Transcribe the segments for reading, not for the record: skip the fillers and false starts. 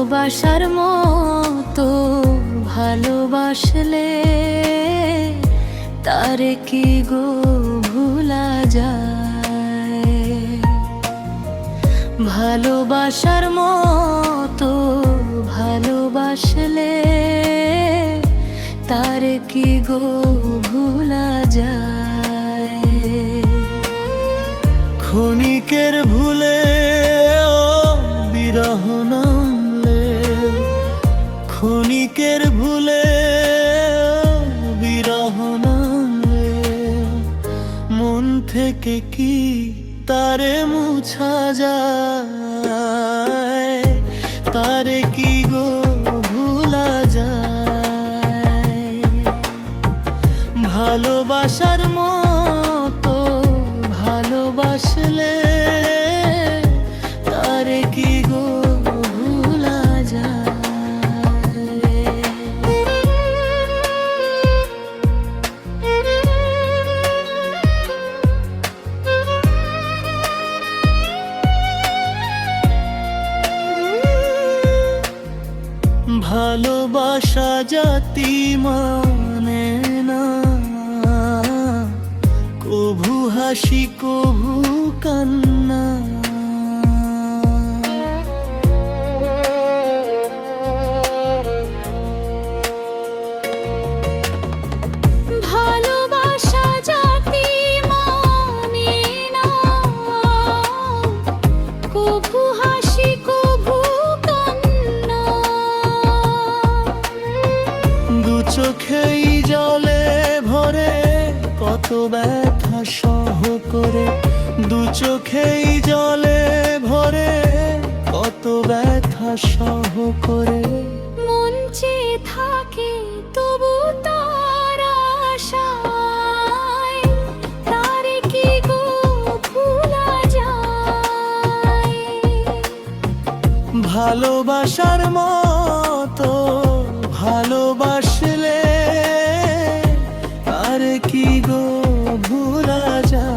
ভালোবাসার মতো ভালোবাসলে তারে কি গো ভুলা যায়। ভালোবাসার মতো ভালোবাসলে তারে কি গো ভুলা যায়। ক্ষণিকের ভুলে বিরহ নামলে, ক্ষণিকের ভুলে বিরহ নামলে, মন থেকে কি তারে মুছা যায়। তারে কি গো ভুলা যায়। ভালোবাসার মতো ভালোবাসলে তারে কি গো ভুলা যায়। ভালোবাসা জাতি মানে না, কভু হাসি কভু কান্না। ভালোবাসা জাতি মানে না, কভু হাসি কভু কান্না। দু চোখেই জলে ভরে কত ব্যথা সহ করে, দু চোখেই জলে ভরে কত ব্যথা সহ করে। মন চেয়ে থাকে তবু তার আশায়, তারে কি গো ভুলা যায়। ভালোবাসার মতো ভালোবাসলে তারে কি গো ভুলা যায়।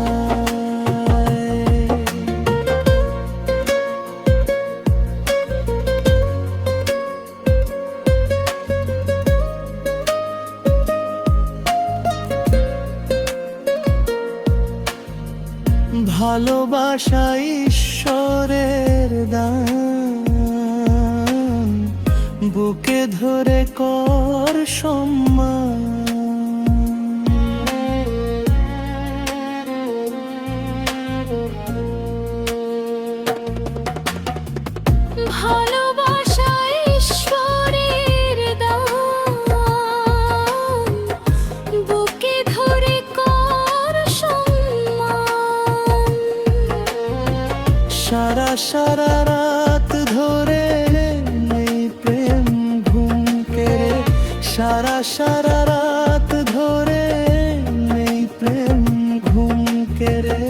ভালোবাসা ঈশ্বরের দান, বুকে ধরে কর সম্মান। ভালোবাসা ঈশ্বরের দান, বুকে ধরে কর সম্মান। সারা সারা রাত ধরে নেই প্রেম ঘুম কেড়ে, সারা সারা রাত ধরে নেই প্রেম ঘুম কেড়ে।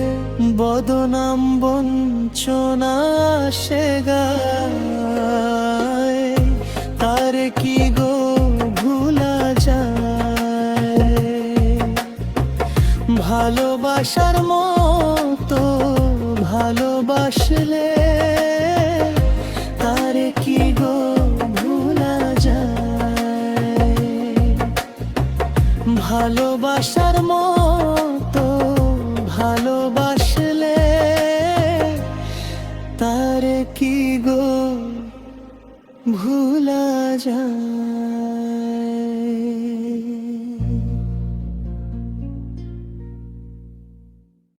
বদনাম বঞ্চনা সে গায়, তারে কি গো ভুলা যায়। ভালোবাসার মতো ভালোবাসলে তারে কি গো ভুলা যায়। ভালোবাসার মতো ভালোবাসলে তারে কি গো ভুলা যায়।